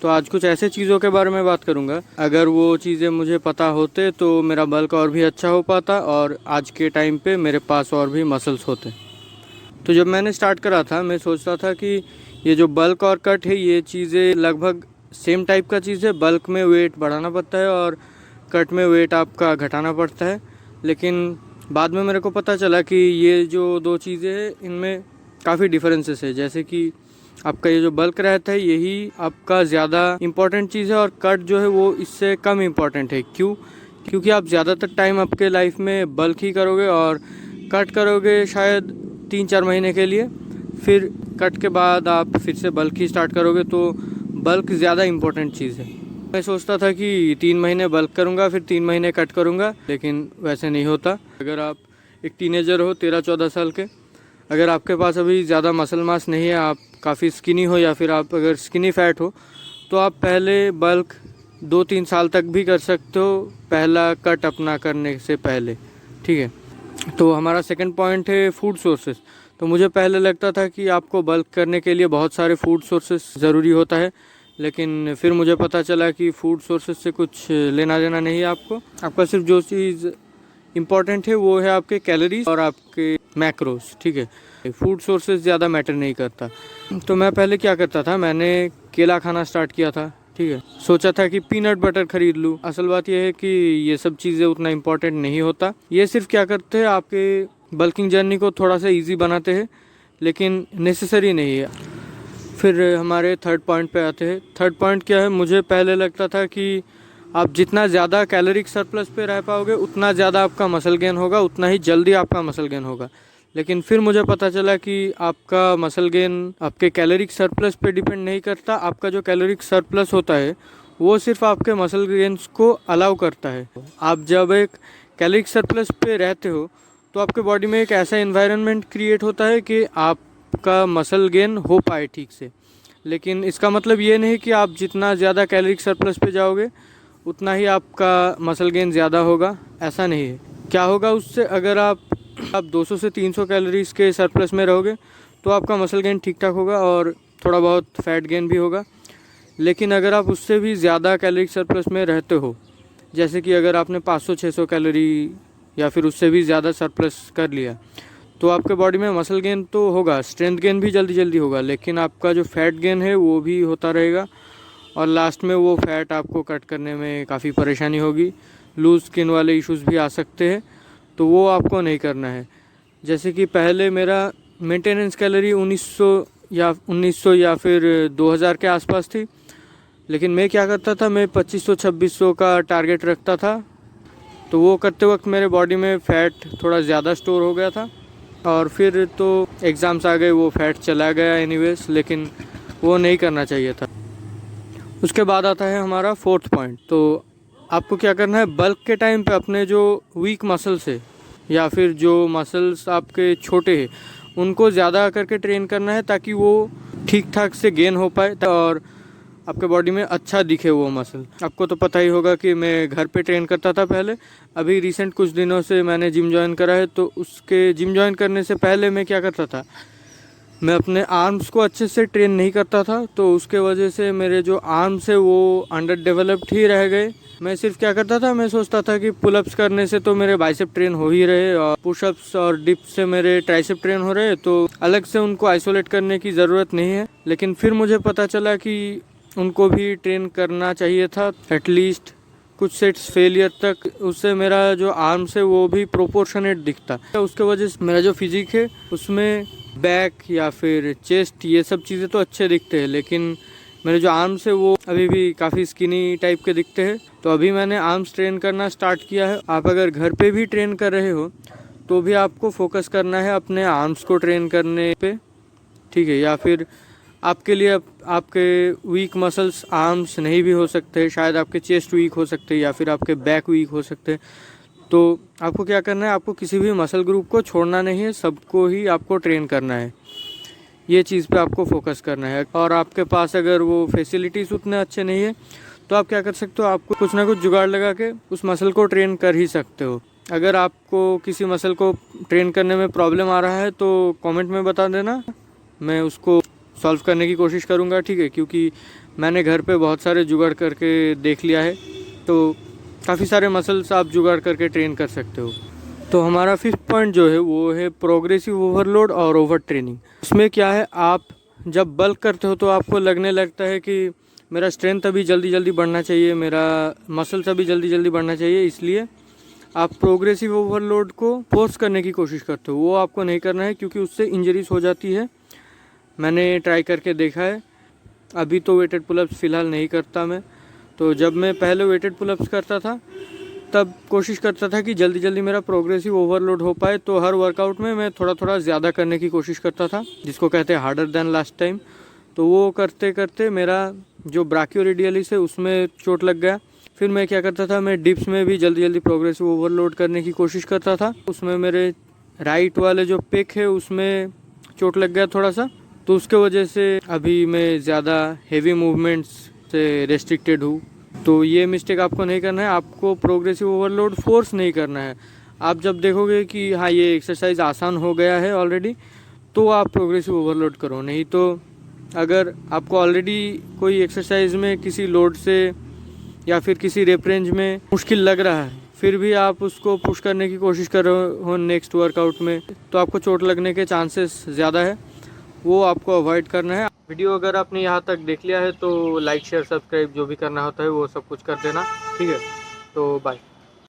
तो आज कुछ ऐसे चीज़ों के बारे में बात करूँगा, अगर वो चीज़ें मुझे पता होते तो मेरा बल्क और भी अच्छा हो पाता और आज के टाइम पे मेरे पास और भी मसल्स होते। तो जब मैंने स्टार्ट करा था मैं सोचता था कि ये जो बल्क और कट है ये चीज़ें लगभग सेम टाइप का चीज़ है। बल्क में वेट बढ़ाना पड़ता है और कट में वेट आपका घटाना पड़ता है। लेकिन बाद में मेरे को पता चला कि ये जो दो चीज़ें हैं इनमें काफ़ी डिफरेंसेस है। जैसे कि आपका ये जो बल्क रहता है यही आपका ज़्यादा इम्पॉर्टेंट चीज़ है और कट जो है वो इससे कम इम्पॉर्टेंट है। क्यों? क्योंकि आप ज़्यादातर टाइम आपके लाइफ में बल्क ही करोगे और कट करोगे शायद 3-4 महीने के लिए, फिर कट के बाद आप फिर से बल्क ही स्टार्ट करोगे। तो बल्क ज़्यादा इम्पोर्टेंट चीज़ है। मैं सोचता था कि 3 महीने बल्क करूँगा फिर 3 महीने कट करूँगा, लेकिन वैसे नहीं होता। अगर आप एक टीनेजर हो 13-14 साल के, अगर आपके पास अभी ज़्यादा मसल मास नहीं है, आप काफ़ी स्किनी हो या फिर आप अगर स्किनी फैट हो, तो आप पहले बल्क 2-3 साल तक भी कर सकते हो पहला कट अपना करने से पहले। ठीक है, तो हमारा सेकंड पॉइंट है फूड सोर्सेस। तो मुझे पहले लगता था कि आपको बल्क करने के लिए बहुत सारे फूड सोर्सेस ज़रूरी होता है, लेकिन फिर मुझे पता चला कि फूड सोर्सेस से कुछ लेना देना नहीं है। आपका सिर्फ जो चीज़ इम्पॉर्टेंट है वो है आपके कैलोरीज और आपके मैक्रोस। ठीक है, फूड सोर्सेज ज़्यादा मैटर नहीं करता। तो मैं पहले क्या करता था, मैंने केला खाना स्टार्ट किया था। ठीक है, सोचा था कि पीनट बटर खरीद लूँ। असल बात यह है कि ये सब चीज़ें उतना इम्पोर्टेंट नहीं होता। ये सिर्फ क्या करते हैं आपके बल्किंग जर्नी को थोड़ा सा ईजी बनाते हैं, लेकिन नेसेसरी नहीं है। फिर हमारे थर्ड पॉइंट पे आते हैं। थर्ड पॉइंट क्या है, मुझे पहले लगता था कि आप जितना ज़्यादा कैलोरिक सरप्लस पे रह पाओगे उतना ज़्यादा आपका मसल गेन होगा, उतना ही जल्दी आपका मसल गेन होगा। लेकिन फिर मुझे पता चला कि आपका मसल गेन आपके कैलोरिक सरप्लस पे डिपेंड नहीं करता। आपका जो कैलोरिक सरप्लस होता है वो सिर्फ आपके मसल गेन्स को अलाउ करता है। आप जब एक कैलोरिक सरप्लस पे रहते हो तो आपके बॉडी में एक ऐसा एनवायरनमेंट क्रिएट होता है कि आपका मसल गेन हो पाए ठीक से। लेकिन इसका मतलब ये नहीं कि आप जितना ज़्यादा कैलोरिक सरप्लस पे जाओगे उतना ही आपका मसल गेन ज़्यादा होगा, ऐसा नहीं है। क्या होगा उससे, अगर आप 200 से 300 कैलोरीज के सरप्लस में रहोगे तो आपका मसल गेन ठीक ठाक होगा और थोड़ा बहुत फैट गेन भी होगा। लेकिन अगर आप उससे भी ज़्यादा कैलोरिक सरप्लस में रहते हो, जैसे कि अगर आपने 500-600 कैलोरी या फिर उससे भी ज़्यादा सरप्लस कर लिया, तो आपके बॉडी में मसल गेन तो होगा, स्ट्रेंथ गेन भी जल्दी जल्दी होगा, लेकिन आपका जो फैट गेन है वो भी होता रहेगा और लास्ट में वो फैट आपको कट करने में काफ़ी परेशानी होगी। लूज़ स्किन वाले इश्यूज़ भी आ सकते हैं, तो वो आपको नहीं करना है। जैसे कि पहले मेरा मेंटेनेंस कैलोरी 1900 या फिर 2000 के आसपास थी, लेकिन मैं क्या करता था, मैं 2500-2600 का टारगेट रखता था। तो वो करते वक्त मेरे बॉडी में फ़ैट थोड़ा ज़्यादा स्टोर हो गया था और फिर तो एग्ज़ाम्स आ गए, वो फैट चला गया एनीवेज, लेकिन वो नहीं करना चाहिए था। उसके बाद आता है हमारा फोर्थ पॉइंट। तो आपको क्या करना है, बल्क के टाइम पे अपने जो वीक मसल्स है या फिर जो मसल्स आपके छोटे हैं उनको ज़्यादा करके ट्रेन करना है ताकि वो ठीक ठाक से गेन हो पाए और आपके बॉडी में अच्छा दिखे वो मसल। आपको तो पता ही होगा कि मैं घर पे ट्रेन करता था पहले, अभी रिसेंट कुछ दिनों से मैंने जिम ज्वाइन करा है। तो उसके जिम ज्वाइन करने से पहले मैं क्या करता था, मैं अपने आर्म्स को अच्छे से ट्रेन नहीं करता था, तो उसके वजह से मेरे जो आर्म्स है वो अंडर डेवलप्ड ही रह गए। मैं सिर्फ क्या करता था, मैं सोचता था कि पुलअप्स करने से तो मेरे बाइसेप ट्रेन हो ही रहे और पुशअप्स और डिप्स से मेरे ट्राइसेप ट्रेन हो रहे, तो अलग से उनको आइसोलेट करने की ज़रूरत नहीं है। लेकिन फिर मुझे पता चला कि उनको भी ट्रेन करना चाहिए था एटलीस्ट कुछ सेट्स फेलियर तक, उससे मेरा जो आर्म्स है वो भी प्रोपोर्शनेट दिखता। उसके वजह से मेरा जो फिजिक है उसमें बैक या फिर चेस्ट ये सब चीज़ें तो अच्छे दिखते हैं, लेकिन मेरे जो आर्म्स है वो अभी भी काफ़ी स्किनी टाइप के दिखते हैं। तो अभी मैंने आर्म्स ट्रेन करना स्टार्ट किया है। आप अगर घर पे भी ट्रेन कर रहे हो तो भी आपको फोकस करना है अपने आर्म्स को ट्रेन करने पे। ठीक है, या फिर आपके लिए आपके वीक मसल्स आर्म्स नहीं भी हो सकते, शायद आपके चेस्ट वीक हो सकते या फिर आपके बैक वीक हो सकते। तो आपको क्या करना है, आपको किसी भी मसल ग्रुप को छोड़ना नहीं है, सबको ही आपको ट्रेन करना है। ये चीज़ पे आपको फोकस करना है। और आपके पास अगर वो फैसिलिटीज़ उतने अच्छे नहीं है तो आप क्या कर सकते हो, आपको कुछ ना कुछ जुगाड़ लगा के उस मसल को ट्रेन कर ही सकते हो। अगर आपको किसी मसल को ट्रेन करने में प्रॉब्लम आ रहा है तो कमेंट में बता देना, मैं उसको सॉल्व करने की कोशिश करूँगा। ठीक है, क्योंकि मैंने घर पे बहुत सारे जुगाड़ करके देख लिया है, तो काफ़ी सारे मसल्स आप जुगाड़ करके ट्रेन कर सकते हो। तो हमारा 5th पॉइंट जो है वो है प्रोग्रेसिव ओवरलोड और ओवर ट्रेनिंग। इसमें क्या है, आप जब बल्क करते हो तो आपको लगने लगता है कि मेरा स्ट्रेंथ अभी जल्दी जल्दी बढ़ना चाहिए, मेरा मसल्स अभी जल्दी जल्दी बढ़ना चाहिए, इसलिए आप प्रोग्रेसिव ओवरलोड को फोर्स करने की कोशिश करते हो। वो आपको नहीं करना है क्योंकि उससे इंजरीज हो जाती है। मैंने ट्राई करके देखा है। अभी तो वेटेड पुलअप्स फ़िलहाल नहीं करता मैं, तो जब मैं पहले वेटेड पुलअप्स करता था तब कोशिश करता था कि जल्दी जल्दी मेरा प्रोग्रेसिव ओवरलोड हो पाए, तो हर वर्कआउट में मैं थोड़ा थोड़ा ज़्यादा करने की कोशिश करता था, जिसको कहते हैं हार्डर देन लास्ट टाइम। तो वो करते करते मेरा जो ब्राकियोरेडियलिस है उसमें चोट लग गया। फिर मैं क्या करता था, मैं डिप्स में भी जल्दी जल्दी प्रोग्रेसिव ओवरलोड करने की कोशिश करता था। उसमें मेरे राइट वाले जो पेक है उसमें चोट लग गया थोड़ा सा, तो उसके वजह से अभी मैं ज़्यादा हेवी मूवमेंट्स से रेस्ट्रिक्टेड हूँ। तो ये मिस्टेक आपको नहीं करना है, आपको प्रोग्रेसिव ओवरलोड फोर्स नहीं करना है। आप जब देखोगे कि हाँ ये एक्सरसाइज आसान हो गया है ऑलरेडी, तो आप प्रोग्रेसिव ओवरलोड करो। नहीं तो अगर आपको ऑलरेडी कोई एक्सरसाइज में किसी लोड से या फिर किसी रेप रेंज में मुश्किल लग रहा है, फिर भी आप उसको पुश करने की कोशिश कर रहे हो नेक्स्ट वर्कआउट में, तो आपको चोट लगने के चांसेस ज़्यादा है, वो आपको अवॉइड करना है। वीडियो अगर आपने यहाँ तक देख लिया है तो लाइक शेयर सब्सक्राइब जो भी करना होता है वो सब कुछ कर देना, ठीक है। तो बाय।